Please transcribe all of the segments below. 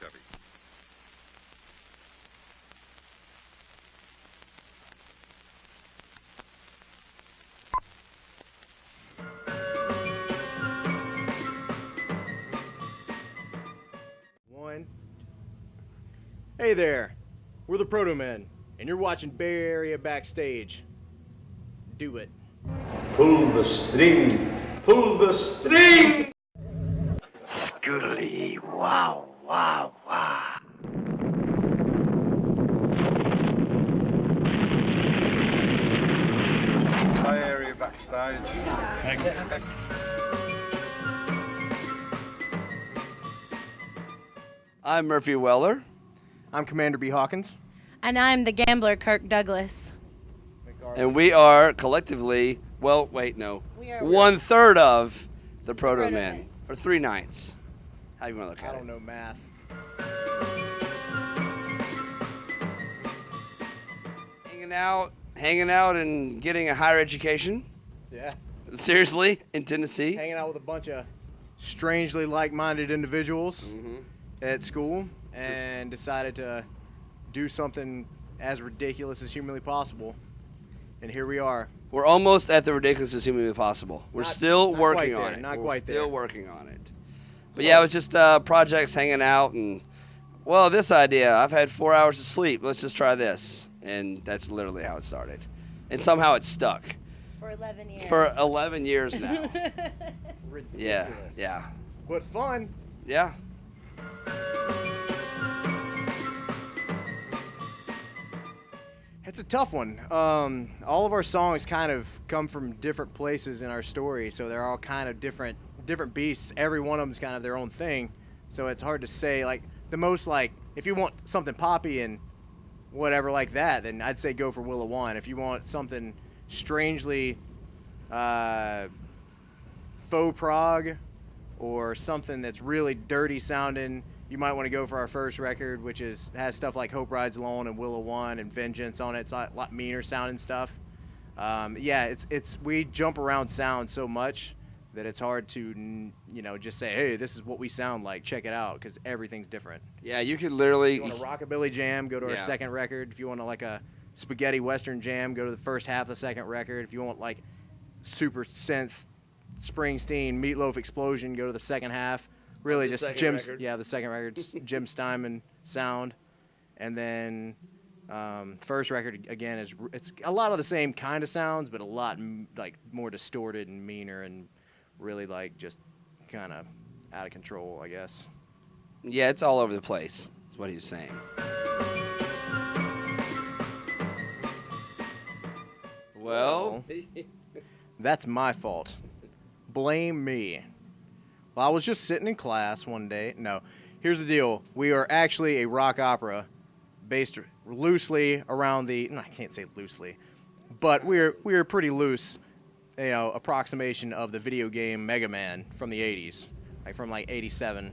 Chevy. One. Hey there, we're the Protomen, and you're watching Bay Area Backstage. Do it. Pull the string, pull the string! Scoodly, wow, wow, wow. Bay Area Backstage. I'm Murphy Weller. I'm Commander B. Hawkins. And I'm the gambler, Kirk Douglas. And we are collectively, well, wait, no, We are 1/3 of the Protomen, Protomen. or 3/9. How you want to look at I it? don't know math. Hanging out and getting a higher education. Yeah. Seriously, in Tennessee. Hanging out with a bunch of strangely like-minded individuals at school, and decided to do something as ridiculous as humanly possible. And here we are. We're almost at the ridiculous as humanly possible. We're still not working quite on there, it. not We're quite still there. working on it. But yeah, it was just projects, hanging out, and well, this idea. I've had 4 hours of sleep. Let's just try this, and that's literally how it started. And somehow it stuck For 11 years. for 11 years now. Ridiculous. Yeah. But fun. Yeah. It's a tough one. All of our songs kind of come from different places in our story, so they're all kind of different beasts. Every one of them's kind of their own thing, so it's hard to say. Like the most, like if you want something poppy and whatever like that, then I'd say go for Willow One. If you want something strangely faux prog or something that's really dirty sounding, you might want to go for our first record, which has stuff like Hope Rides Alone and Willow One and Vengeance on it. It's a lot meaner sounding stuff. Yeah, we jump around sound so much that it's hard to just say, hey, this is what we sound like. Check it out, because everything's different. Yeah, you could literally. If you want a rockabilly jam, go to our second record. If you want like a spaghetti western jam, go to the first half of the second record. If you want like super synth Springsteen Meatloaf explosion, go to the second half. Really, just Jim's. Record. Yeah, the second record's Jim Steinman sound, and then first record again it's a lot of the same kind of sounds, but a lot like more distorted and meaner and really like just kind of out of control, I guess. Yeah, it's all over the place. Is what he's saying. Well, That's my fault. Blame me. Well, I was just sitting in class one day. No, here's the deal. We are actually a rock opera based loosely around I can't say loosely, but we're pretty loose, approximation of the video game Mega Man from the 80s, like from like 87.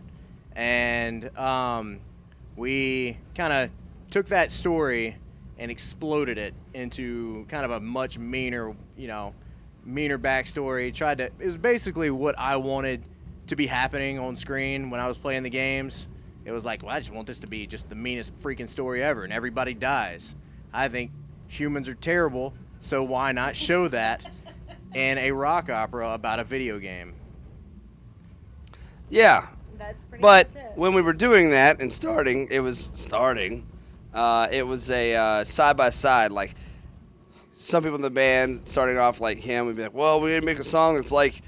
And we kind of took that story and exploded it into kind of a much meaner backstory. It was basically what I wanted to be happening on screen when I was playing the games. It was like, well, I just want this to be just the meanest freaking story ever, and everybody dies. I think humans are terrible, so why not show that in a rock opera about a video game? yeah. That's pretty But much it. when we were doing that and it was a side-by-side, like some people in the band starting off like him would be like, well, we need to make a song that's like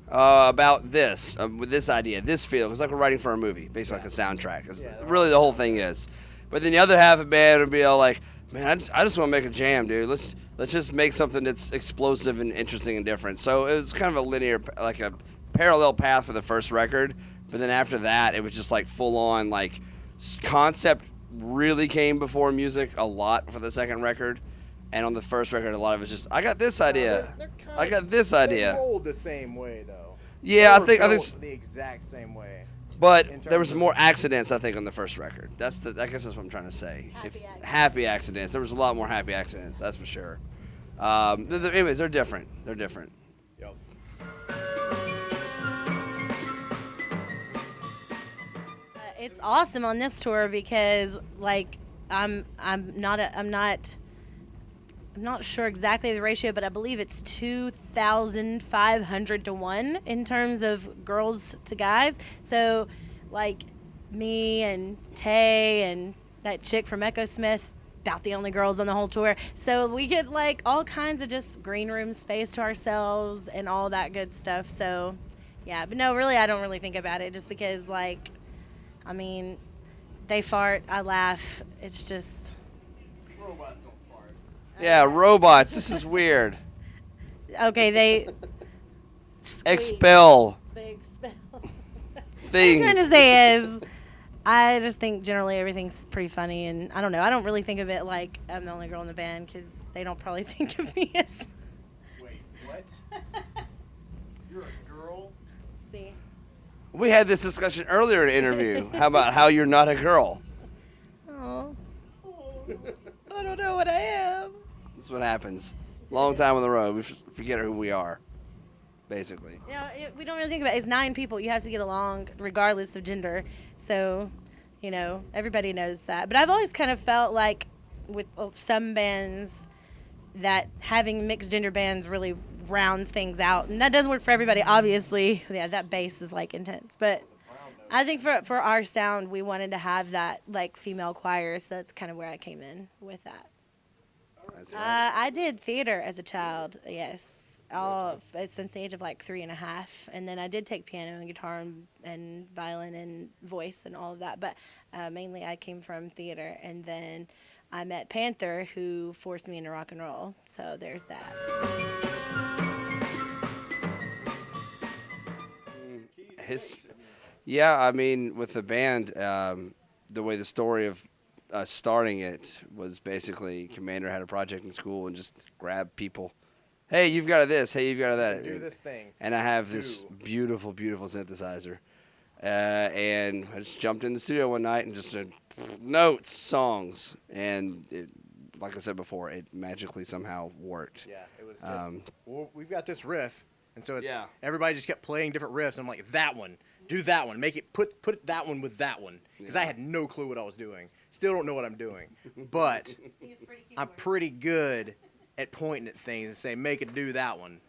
about this, with this idea, this feel. It's like we're writing for a movie, basically like a soundtrack. That's really the whole thing is. But then the other half of the band would be all like, man, I just want to make a jam, dude. Let's just make something that's explosive and interesting and different. So it was kind of a linear, like a parallel path for the first record. But then after that, it was just like full on, like concept really came before music a lot for the second record. And on the first record, a lot of it was just, I got this idea. I got this idea. They rolled the same way, though. Yeah, They I were think, the exact same way. but in there was terms of- more accidents, I think, on the first record. I guess that's what I'm trying to say. Happy accidents. There was a lot more happy accidents, that's for sure. Anyways, they're different. They're different. Yep. It's awesome on this tour because like I'm not sure exactly the ratio, but I believe it's 2,500 to 1 in terms of girls to guys. So like me and Tay and that chick from Echo Smith, about the only girls on the whole tour. So we get like all kinds of just green room space to ourselves and all that good stuff. So yeah, but no, really I don't really think about it just because like, I mean, they fart, I laugh. It's just Robots don't fart. Yeah, robots. This is weird. okay. They squeak. Expel They expel. What I'm things. trying to say is, I just think generally everything's pretty funny, and I don't know. I don't really think of it like I'm the only girl in the band because they don't probably think of me as. Wait, what? You're a girl? See. We had this discussion earlier in the interview. How about how you're not a girl? Oh. I don't know what I am. This is what happens. Long time on the road, we forget who we are, basically. You know, we don't really think about it. It's 9 people. You have to get along regardless of gender. So, you know, everybody knows that. But I've always kind of felt like with some bands that having mixed gender bands really rounds things out. And that doesn't work for everybody, obviously. Yeah, that bass is like intense. But I think for our sound, we wanted to have that like female choir. So that's kind of where I came in with that. That's right. I did theater as a child, yes. Since the age of like 3.5, and then I did take piano and guitar and violin and voice and all of that. But mainly I came from theater, and then I met Panther, who forced me into rock and roll. So there's that. Yeah, I mean, with the band, the way the story of starting it was basically Commander had a project in school and just grabbed people. Hey, you've got this. Hey, you've got that. Do this thing. And I have this beautiful, beautiful synthesizer. And I just jumped in the studio one night and just said, notes, songs. And it, like I said before, it magically somehow worked. Yeah, it was just, well, we've got this riff. And so it's Yeah. everybody just kept playing different riffs. I'm like, that one, do that one, make it put that one with that one, because I had no clue what I was doing. Still don't know what I'm doing, but I'm pretty good at pointing at things and saying make it do that one.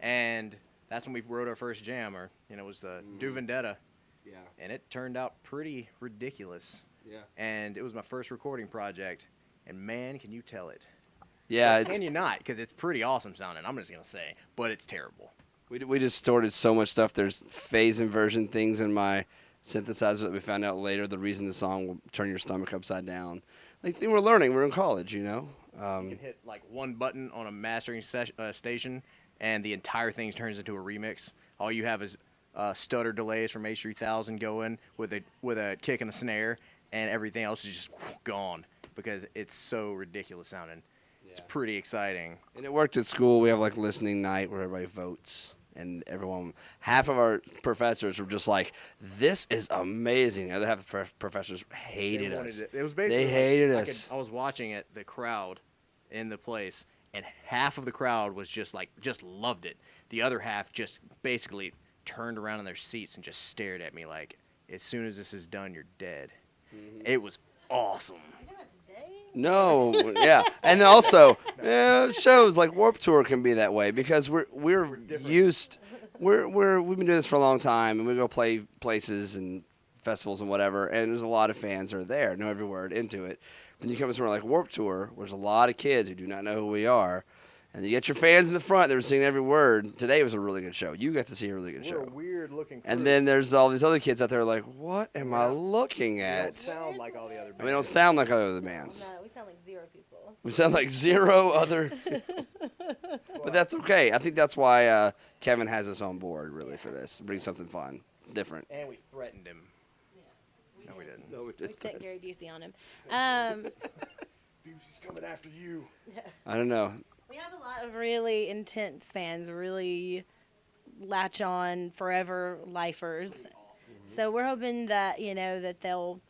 And that's when we wrote our first jam, or it was the Do Vendetta, Yeah. and it turned out pretty ridiculous. Yeah. And it was my first recording project, and man, can you tell it? Yeah, Can you not? Because it's pretty awesome sounding. I'm just gonna say, but it's terrible. we distorted so much stuff. There's phase inversion things in my synthesizer that we found out later. The reason the song will turn your stomach upside down. Like we're learning. We're in college, You can hit like one button on a mastering station, and the entire thing turns into a remix. All you have is stutter delays from H3000 going with a kick and a snare, and everything else is just gone because it's so ridiculous sounding. It's pretty exciting. And it worked at school. We have like listening night where everybody votes, and half of our professors were just like, "This is amazing." The other half of the professors hated They wanted us. It was basically They hated like, us. I was watching it, the crowd in the place, and half of the crowd was just loved it. The other half just basically turned around in their seats and just stared at me like, as soon as this is done, you're dead. It was awesome. No, yeah, and also shows like Warped Tour can be that way because we've been doing this for a long time, and we go play places and festivals and whatever, and there's a lot of fans that are there, know every word into it. When you come to somewhere like Warped Tour, where there's a lot of kids who do not know who we are, and you get your fans in the front that were singing every word. Today was a really good show. You got to see a really good We're a show. weird looking crew. And then there's all these other kids out there like, what am I looking We at? don't sound like all the other bands. We don't sound like other bands. No, we sound like 0 people. We sound like 0 other. But that's okay. I think that's why Kevin has us on board, really, for this. Bring something fun, different. And we threatened him. No, we didn't. No, we We sent Gary Busey on him. Busey's coming after you. I don't know. We have a lot of really intense fans, really latch on forever lifers. So we're hoping that that they'll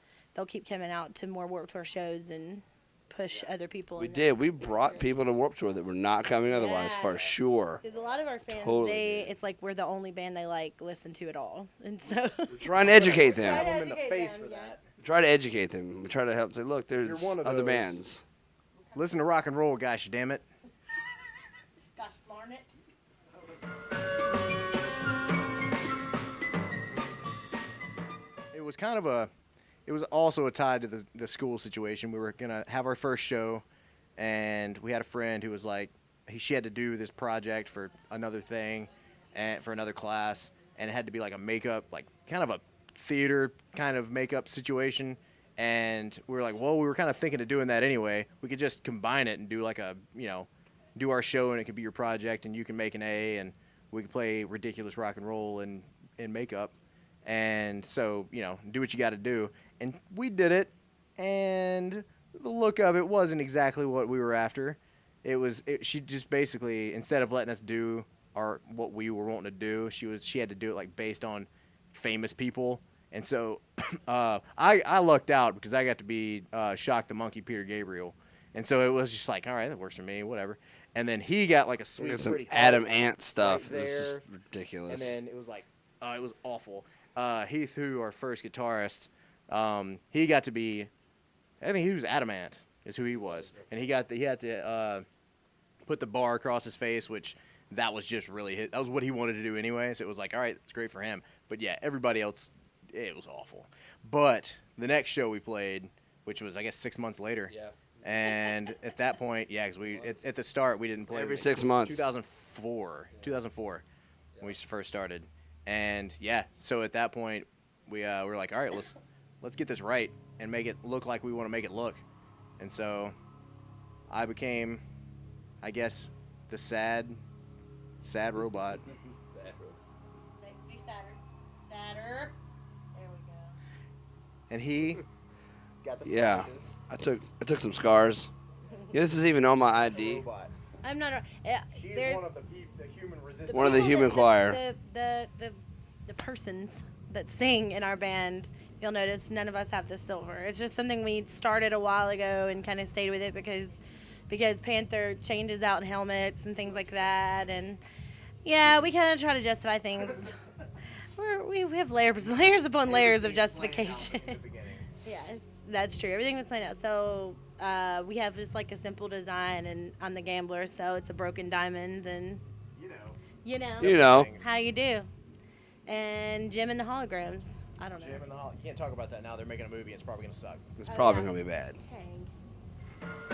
keep coming out to more Warped Tour shows and push other people. We in did. We brought people to Warped Tour that were not coming otherwise, Yeah. for sure. Because a lot of our fans, Totally did. it's like we're the only band they like listen to at all, and so Trying to educate them. Try to Them in the educate face them, for yeah. that. Try to educate them. We try to help say, look, there's You're one of other those. bands. Listen to rock and roll, gosh damn it. gosh darn it. It was kind of it was also a tie to the school situation. We were gonna have our first show, and we had a friend who was like, she had to do this project for another thing, and for another class, and it had to be like a makeup, like kind of a theater kind of makeup situation. And we were like, well, we were kind of thinking of doing that anyway. We could just combine it and do like do our show, and it could be your project, and you can make an A, and we could play ridiculous rock and roll in makeup. And so, do what you got to do. And we did it, and the look of it wasn't exactly what we were after. She just basically, instead of letting us do what we were wanting to do, she had to do it like based on famous people. And so I lucked out because I got to be Shock the Monkey Peter Gabriel. And so it was just like, all right, that works for me, whatever. And then he got like a sweet, Some pretty Adam heart Ant stuff. right It was just there. ridiculous. And then it was like, it was awful. Heath, who our first guitarist, he got to be, I think he was Adamant is who he was, and he had to put the bar across his face, which that was just really that was what he wanted to do anyway. So it was like, all right, it's great for him. But yeah, everybody else, it was awful. But the next show we played, which was I guess 6 months later. Yeah. And at that point, yeah, because at the start we didn't play Every 6 months. 2004 when we first started. And yeah, so at that point, we were like, all right, let's get this right and make it look like we want to make it look. And so I became, I guess, the sad robot. Be sadder. Sadder. There we go. And he got the Yeah. slashes. I took some scars. Yeah, this is even on my ID. Robot. I'm not. She is there- one of the human resistance. One of the people human that- choir. The persons that sing in our band, you'll notice none of us have the silver. It's just something we started a while ago and kind of stayed with it because Panther changes out helmets and things like that, and yeah, we kind of try to justify things. We have layers upon layers of justification. Yes, that's true. Everything was planned out. So we have just like a simple design, and I'm the gambler, so it's a broken diamond, and you know how you do. And Jim and the holograms. I don't know. Jim and the Hall. You can't talk about that now. They're making a movie. It's probably gonna suck. It's Oh, probably yeah. going to be bad. Dang.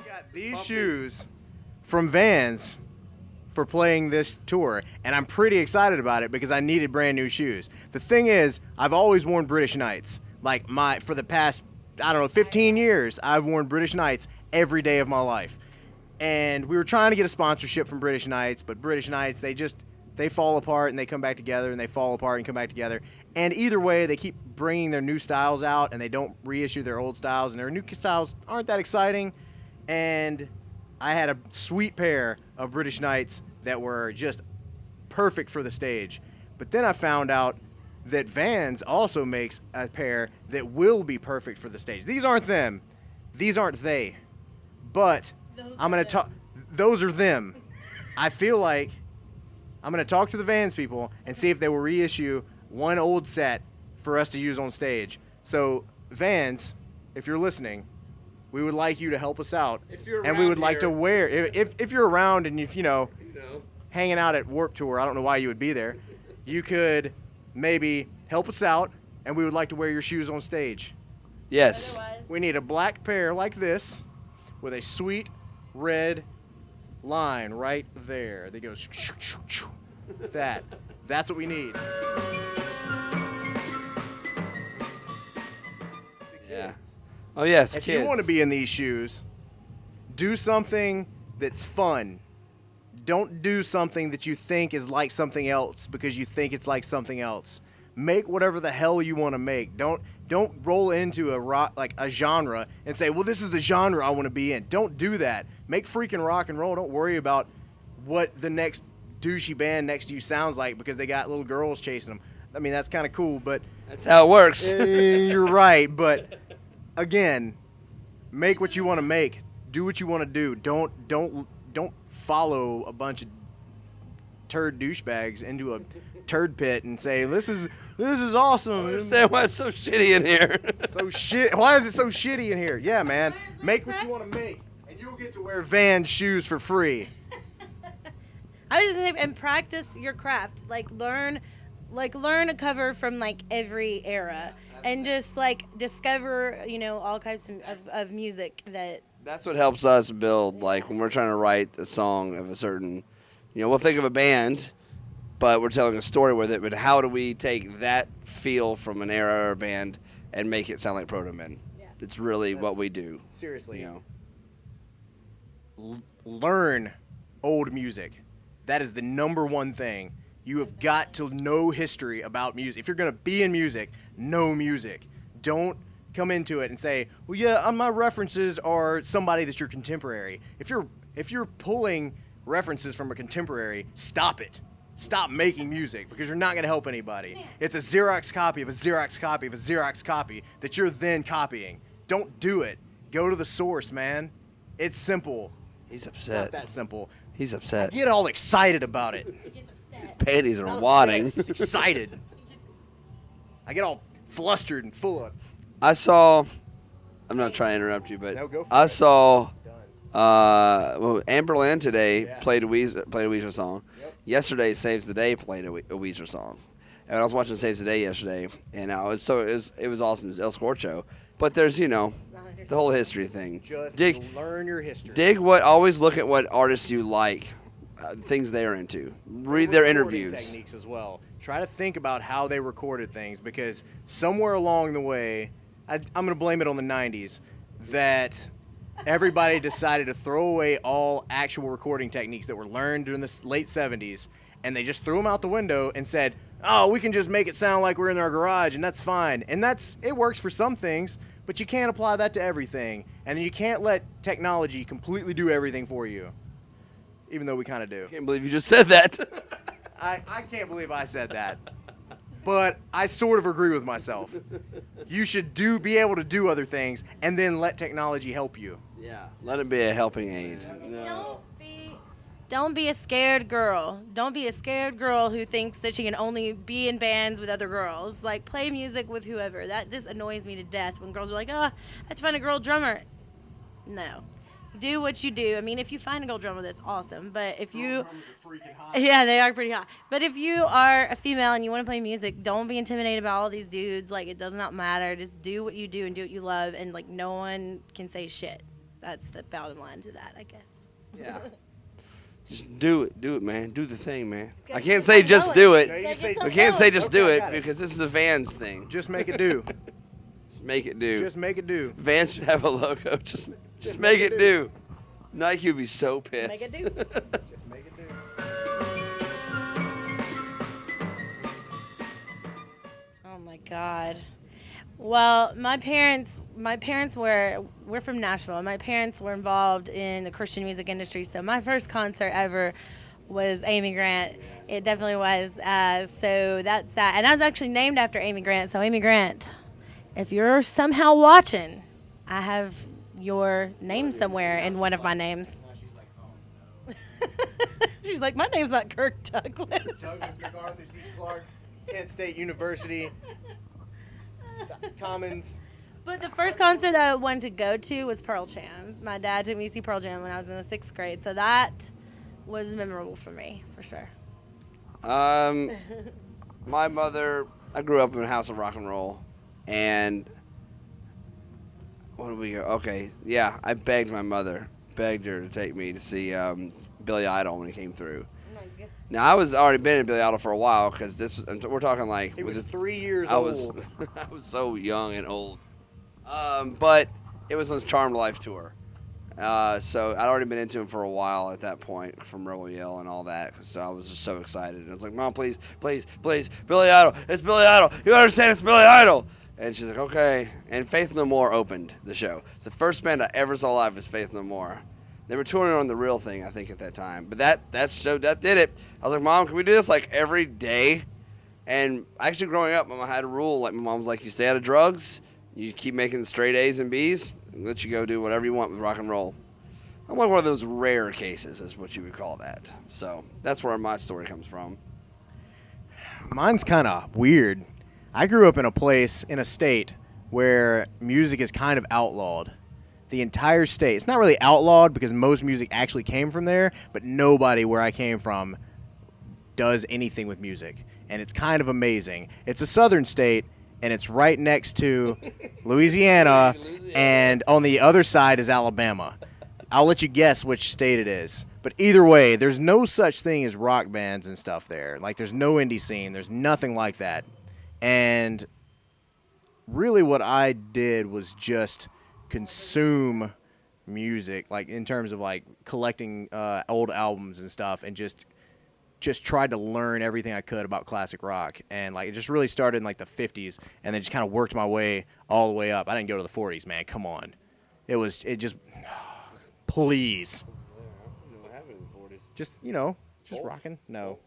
Got these shoes from Vans for playing this tour, and I'm pretty excited about it because I needed brand new shoes. The thing is, I've always worn British Knights. Like for the past, 15 years, I've worn British Knights every day of my life. And we were trying to get a sponsorship from British Knights, but British Knights, they fall apart and they come back together, and they fall apart and come back together. And either way, they keep bringing their new styles out, and they don't reissue their old styles, and their new styles aren't that exciting. And I had a sweet pair of British Knights that were just perfect for the stage. But then I found out that Vans also makes a pair that will be perfect for the stage. These aren't them. These aren't they. But I'm going to talk. Those are them. I feel like I'm going to talk to the Vans people and see if they will reissue one old set for us to use on stage. So, Vans, if you're listening, we would like you to help us out. If you're and we around would like to here. wear, if you're around and if hanging out at Warped Tour, I don't know why you would be there, you could maybe help us out, and we would like to wear your shoes on stage. Yes. Otherwise, We need a black pair like this with a sweet red line right there that goes that's what we need. Yeah. Oh, yes, If kids. you want to be in these shoes, do something that's fun. Don't do something that you think is like something else because you think it's like something else. Make whatever the hell you want to make. Don't roll into a genre and say, well, this is the genre I want to be in. Don't do that. Make freaking rock and roll. Don't worry about what the next douchey band next to you sounds like because they got little girls chasing them. I mean, that's kind of cool, but That's how it works. you're right. But again, make what you want to make. Do what you want to do. Don't follow a bunch of turd douchebags into a turd pit and say this is awesome. I understand why it's so shitty in here. So shit. Why is it so shitty in here? Yeah, man. Make what you want to make, and you'll get to wear Vans shoes for free. I was just saying, and practice your craft. Like learn a cover from like every era, and just like discover, all kinds of music that. That's what helps us build. Like when we're trying to write a song of a certain, we'll think of a band, but we're telling a story with it. But how do we take that feel from an era or a band and make it sound like Protomen? Yeah. It's really what we do. Seriously. Learn old music. That is the number one thing. You have got to know history about music. If you're going to be in music, know music. Don't come into it and say, well, yeah, my references are somebody that's your contemporary. If you're pulling references from a contemporary, stop it. Stop making music because you're not going to help anybody. It's a Xerox copy of a Xerox copy of a Xerox copy that you're then copying. Don't do it. Go to the source, man. It's simple. He's It's upset. not that simple. He's upset. Get all excited about it. His panties are Not wadding. upset, just excited. I get all flustered and full of. I'm not trying to interrupt you, but No, go for I it. saw Amberlynn today Yeah. played a Weezer song. Yep. Yesterday, Saves the Day played a Weezer song. And I was watching Saves the Day yesterday, and it was awesome. It was El Scorcho. But there's, the whole history thing. Just learn your history. Always look at what artists you like, things they are into. Read their Recording interviews. techniques as well. Try to think about how they recorded things because somewhere along the way, I'm going to blame it on the 90s, that everybody decided to throw away all actual recording techniques that were learned during the late 70s, and they just threw them out the window and said, oh, we can just make it sound like we're in our garage, and that's fine. And it works for some things, but you can't apply that to everything. And then you can't let technology completely do everything for you, even though we kind of do. I can't believe you just said that. I can't believe I said that. But I sort of agree with myself. You should be able to do other things and then let technology help you. Yeah, let it be a helping aid. Don't be a scared girl. Don't be a scared girl who thinks that she can only be in bands with other girls. Like, play music with whoever. That just annoys me to death when girls are like, oh, let's find a girl drummer. No. Do what you do. I mean, if you find a girl drummer, that's awesome. But if you... Yeah, they are pretty hot. But if you are a female and you want to play music, don't be intimidated by all these dudes. Like, it does not matter. Just do what you do and do what you love. And, like, no one can say shit. That's the bottom line to that, I guess. Yeah. Just do it. Do it, man. Do the thing, man. I can't say just do it. No, you can say, We can't say just Okay, do I it got it. because this is a Vans thing. just make it do. Just make it do. Just make it do. Vans should have a logo. Just make it do. Nike would be so pissed. Make it do. Just make it do. Oh my God. Well, my parents we're from Nashville. My parents were involved in the Christian music industry, so my first concert ever was Amy Grant. It definitely was. So that's that. And I was actually named after Amy Grant. So Amy Grant, if you're somehow watching, I have your name somewhere in one of my names. She's like, my name's not Kirk Douglas. Douglas MacArthur C. Clark, Kent State University, Commons. But the first concert that I wanted to go to was Pearl Jam. My dad took me to see Pearl Jam when I was in the 6th grade, so that was memorable for me, for sure. My mother, I grew up in a house of rock and roll, and what did we go? Okay, yeah, I begged her to take me to see Billy Idol when he came through. Now I was already been in Billy Idol for a while because we're talking like He was this, 3 years I was old. I was so young and old, but it was on his Charmed Life tour. So I'd already been into him for a while at that point from Rebel Yell and all that, so I was just so excited. And I was like, Mom, please, please, please, Billy Idol, it's Billy Idol. You understand it's Billy Idol. And she's like, okay. And Faith No More opened the show. It's the first band I ever saw live was Faith No More. They were touring on The Real Thing, I think, at that time. But that did it. I was like, Mom, can we do this like every day? And actually, growing up, I had a rule. Like my mom was like, "You stay out of drugs. You keep making straight A's and B's, and let you go do whatever you want with rock and roll." I'm like one of those rare cases, is what you would call that. So that's where my story comes from. Mine's kind of weird. I grew up in a state where music is kind of outlawed. The entire state. It's not really outlawed because most music actually came from there, but nobody where I came from does anything with music. And it's kind of amazing. It's a southern state, and it's right next to Louisiana, and on the other side is Alabama. I'll let you guess which state it is. But either way, there's no such thing as rock bands and stuff there. Like, there's no indie scene. There's nothing like that. And really what I did was just consume music, like, in terms of, like, collecting old albums and stuff, and just tried to learn everything I could about classic rock. And, like, it just really started in, like, the 50s, and then just kind of worked my way all the way up. I didn't go to the 40s, man. Come on. Please. Just rocking. No.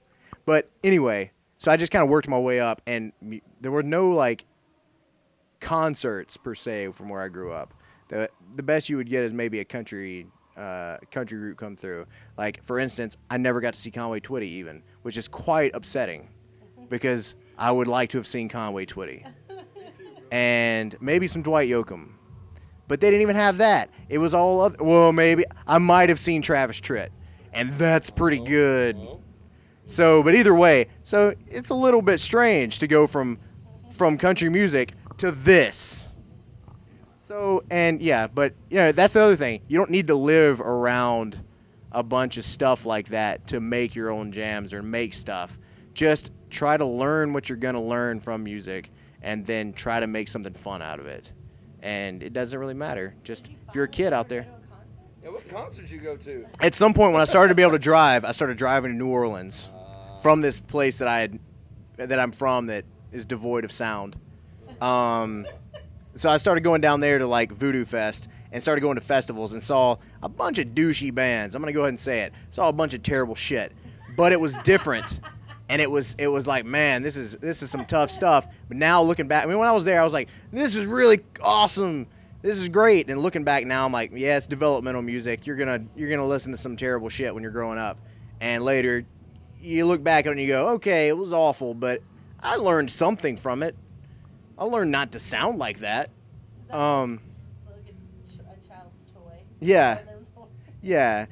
But anyway, so I just kind of worked my way up, and there were no, like, concerts per se from where I grew up. The best you would get is maybe a country group come through. Like, for instance, I never got to see Conway Twitty even, which is quite upsetting because I would like to have seen Conway Twitty. And maybe some Dwight Yoakam. But they didn't even have that. It was all other. Well, maybe I might have seen Travis Tritt, and that's pretty good. So, but either way, so it's a little bit strange to go from country music to this. So, and yeah, but that's the other thing. You don't need to live around a bunch of stuff like that to make your own jams or make stuff. Just try to learn what you're going to learn from music, and then try to make something fun out of it. And it doesn't really matter. Just if you're a kid out there. Yeah, what concerts you go to? At some point when I started to be able to drive, I started driving to New Orleans from this place that I'm from that is devoid of sound. So I started going down there to, like, Voodoo Fest and started going to festivals and saw a bunch of douchey bands. I'm going to go ahead and say it. Saw a bunch of terrible shit. But it was different. And it was like, man, this is some tough stuff. But now looking back, I mean, when I was there, I was like, this is really awesome. This is great. And looking back now, I'm like, yeah, it's developmental music. You're gonna listen to some terrible shit when you're growing up. And later, you look back on it and you go, okay, it was awful, but I learned something from it. I learned not to sound like that. Like a child's toy. Yeah. Yeah.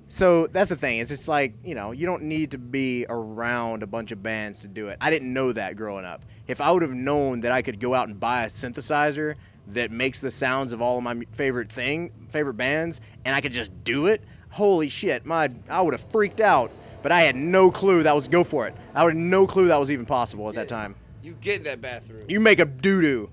So that's the thing. It's like, you don't need to be around a bunch of bands to do it. I didn't know that growing up. If I would have known that I could go out and buy a synthesizer that makes the sounds of all of my favorite bands, and I could just do it, holy shit, I would have freaked out. But I had no clue that was go for it. I had no clue that was even possible at that time. You get in that bathroom. You make a doo-doo.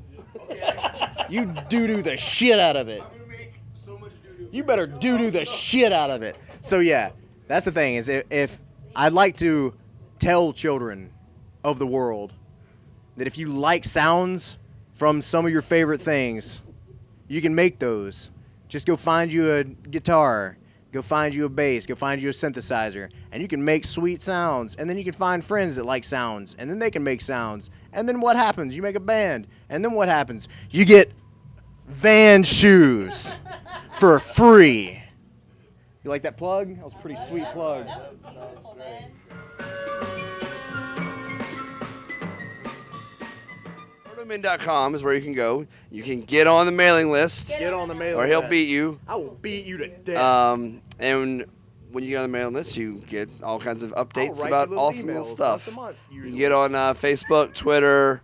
You doo-doo the shit out of it. I'm gonna make so much doo-doo. You better doo-doo the shit out of it. So yeah, that's the thing, is if I'd like to tell children of the world that if you like sounds from some of your favorite things, you can make those. Just go find you a guitar, go find you a bass, go find you a synthesizer, and you can make sweet sounds. And then you can find friends that like sounds, and then they can make sounds. And then what happens? You make a band. And then what happens? You get Vans shoes for free. You like that plug? That was a pretty sweet plug. Protomen.com is where you can go. You can get on the mailing list. Get on the mailing or he'll list. beat you. I will beat you to death. And when you get on the mailing list, you get all kinds of updates write about you little awesome little emails stuff. once a month, You usually. can get on Facebook, Twitter,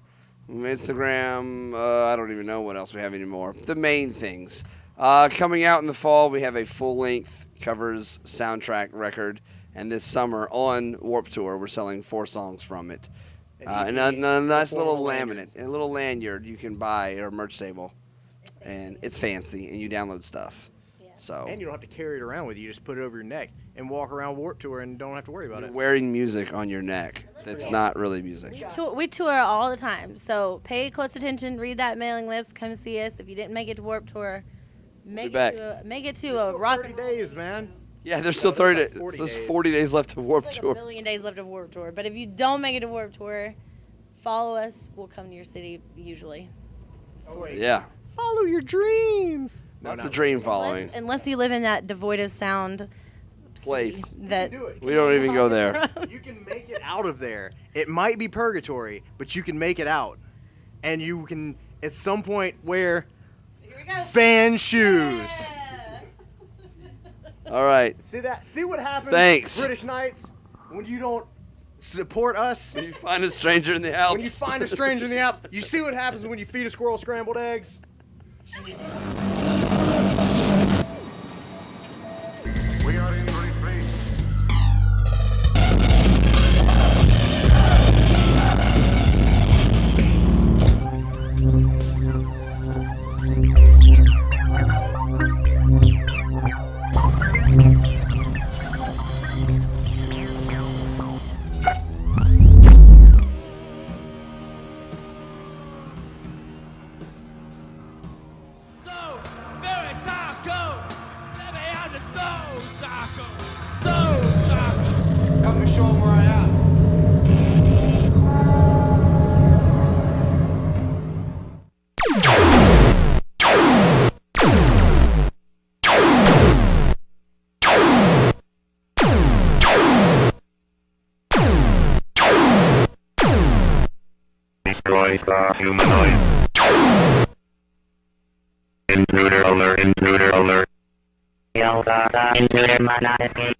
Instagram. I don't even know what else we have anymore. The main things. Coming out in the fall, we have a full-length covers soundtrack record. And this summer on Warped Tour, we're selling 4 songs from it. And a nice little laminate, a little lanyard you can buy at our merch table. And it's fancy, and you download stuff. So. And you don't have to carry it around with you. You just put it over your neck and walk around Warped Tour and don't have to worry about it. Wearing music on your neck. That's not really music. We tour all the time, so pay close attention. Read that mailing list. Come see us. If you didn't make it to Warped Tour, make it to a rock. 30 days, man. Yeah, there's still 30 days. 40 There's days. 40 days left to Warped Like Tour. a million days left of Warped Tour. But if you don't make it to Warped Tour, follow us, we'll come to your city usually. Yeah. Follow your dreams. No, That's not a dream following. Unless you live in that devoid of sound Place. that do it. We don't even go there. You can make it out of there. It might be purgatory, but you can make it out. And you can, at some point, wear Here we go. fan shoes. Yeah. All right. See that? See what happens, Thanks. British Knights, when you don't support us? When you find a stranger in the Alps. When you find a stranger in the Alps, you see what happens when you feed a squirrel scrambled eggs? We are in retreat. Come to show them where I am. Destroy the humanoid. Intruder alert, intruder alert. Intruder might not escape.